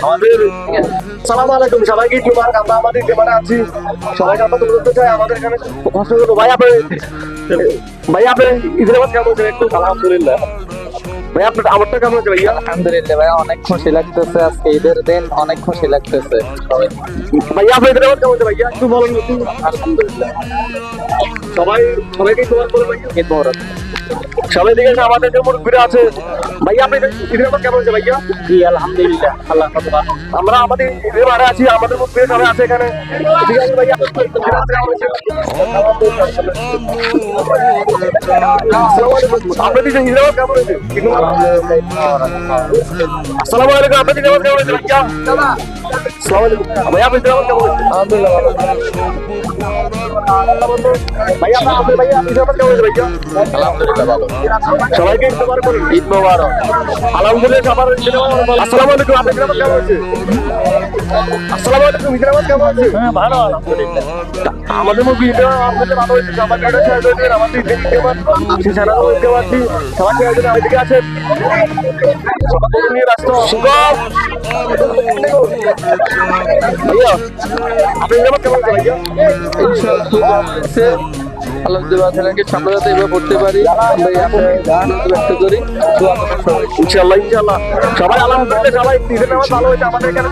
আমাদের সালাম আলাইকুম সবাইকে ঈদ মুবারক। আমরা আমাদের যেখানে আছি সবাইকে আমরা তুলে ধরতে চাই আমাদের এখানে কষ্ট করবো। ভাই আপনি ঈদের নামাজ কেমন হচ্ছে একটু? আলহামদুলিল্লাহ। ভাই আপনার আমারটা কেমন হচ্ছে ভাইয়া? আলহামদুলিল্লাহ ভাই, অনেক খুশি লাগতেছে আজকে ঈদের দিন, অনেক খুশি লাগতেছে। ভাইয়া আপনার ঈদের নামাজ কেমন হচ্ছে ভাইয়া একটু বলেন একটু। আলহামদুলিল্লাহ। সবাইকে তোমার বলে ভাইয়া ঈদ মোবারক। সবাই দিকে আমাদের যে মুরব্বীরা আছে। ভাইয়া আপনি ঈদের নামাজ কেমন হচ্ছে ভাইয়া? জি আলহামদুলিল্লাহ, আল্লাহ তাআলা। আমরা আমাদের ঈদের মাঠে আছি, আমাদের মুরব্বীরা সবাই আছে এখানে। ঠিক আছে ভাইয়া, আপনাদের ঈদের নামাজ কেমন হয়েছে? আসসালামু আলাইকুম। আপনাদের ঈদের নামাজ কেমন হয়েছে ভাইয়া? আসসালামু আলাইকুম। ভাইয়া আপনাদের ঈদের নামাজ কেমন হয়েছে? আলহামদুলিল্লাহ ভালো। ভাইয়া ভাইয়া ঈদের নামাজ কেমন হয়েছে ভাইয়া? আলহামদুলিল্লাহ ভালো। সবাইকে ঈদ মোবারক বলুন। ঈদ মোবারক। আলহামদুলিল্লাহ সবার ঈদের নামাজ ভালো। আসসালামু আলাইকুম। আপনাদের ঈদের নামাজ কেমন হয়েছে? আসসালামু আলাইকুম। ঈদের নামাজ কেমন হয়েছে? হ্যাঁ ভালো, আলহামদুলিল্লাহ। আমাদের মুভি আমাদের ভালো হয়েছে। সবাই কাটা শেয়ার করে দিন। আমাদের ঈদের ঈদ নামাজ সেখানে হইতে পারছি। সবাইকে একজন ওইদিকে আছেন সবাই নিয়ে ব্যস্ত। ভাইয়া আপনাদের ঈদের নামাজ কেমন হয়েছে ভাইয়া? আলহামদুলিল্লাহ, ছেলেকে সামনে যাতে এভাবে পড়তে পারি আমরা এই আনন্দ ব্যক্ত করি। ইনশাআল্লাহ ইনশাআল্লাহ সবাই আলহামদুলিল্লাহ সবাই ঈদের নামাজ ভালো হয়েছে। আমাদের এখানে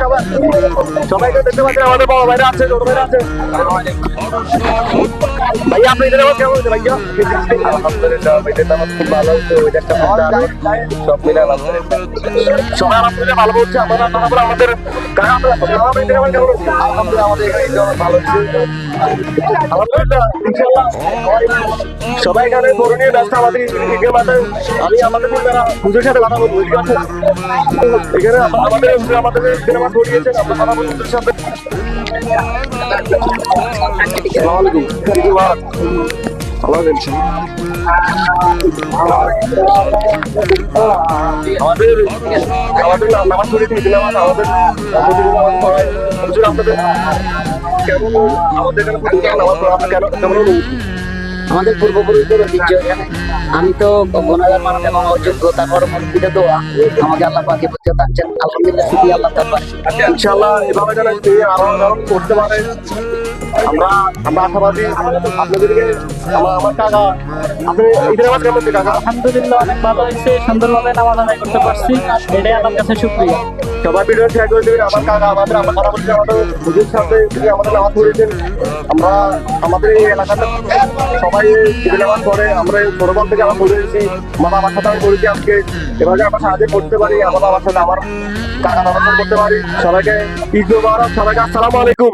সবাইকে দেখতে পাচ্ছেন, আমাদের বড় ভাইরা আছে, ছোট ভাইরা আছে। ভাইয়া আপনি ঈদের নামাজ কেমন হয়েছে ভাইয়া? আলহামদুলিল্লাহ, ঈদের নামাজ খুব ভালো হয়েছে। ওইটা একটা মজা, সব মিলে আলহামদুলিল্লাহ। সবাই আলহামদুলিল্লাহ ভালো হচ্ছে। আমরা তারপর আমাদের আমাদের ঈদের নামাজ কেমন হচ্ছে? আলহামদুলিল্লাহ, আমাদের এখানে ঈদ নামাজ ভালো হচ্ছে। আলহামদুলিল্লাহ ইনশাআল্লাহ সবাই এখানে গরু নিয়ে ব্যস্ত। আমাদের ঈদের মাঠে আমি আমাদের পুজোর সাথে কথা বলবো। ঠিক আছে, এখানে আমাদের ঈদের নামাজ পড়িয়েছেন, আমরা কথা বলবো পুজোর সাথে। আসসালামু আলাইকুম। ঈদ মুবারক। ভালো আছেন? আমাদের আমাদের নামাজ পড়িয়েছি ঈদের নামাজ। আমাদের হুজুর আপনাদের কেমন আমাদের এখানে প্রতিদিন নামাজ পড়া আপনার কেমন অনুভূতি? আমাদের পূর্বপুরুষদের ঐতিহ্য এখানে। আমি তো গুনাহগার মানুষ এবং অযোগ্য, তারপর মসজিদে দোয়া আমাকে আল্লাহ পাকে বুঝতে পারছেন। আলহামদুলিল্লাহ, শুকরিয়া আল্লাহ তাআলা। ইনশাআল্লাহ এভাবে যারা আরো করতে পারে আমরা আশাবাদী। আপনাদেরকে আমার কাকা আপনি ঈদের নামাজ কেমন হচ্ছে কাকা? আলহামদুলিল্লাহ, অনেক ভালো হয়েছে। সুন্দরভাবে নামাজ আদায় করতে পারছি, এটাই আমার কাছে শুকরিয়া। সবাই ভিডিও শেয়ার করে দেবেন। আমার কাকা আমরা কথা বলছি আমাদের হুজুর সাথে তিনি আমাদের নামাজ পড়েছেন। আমরা আমাদের এই এলাকাতে সবাই ঈদের নামাজ পড়ে। আমরা ছোটবেলা থেকে আমরা পড়ে এসেছি। আমার বাবার সাথে আমি পড়েছি। আজকে এভাবে আমরা সাহায্য করতে পারি, আমার বাবার সাথে আমার কাকা নামাজ করতে পারি। সবাইকে ঈদ মুবারক। সবাইকে আসসালামু আলাইকুম।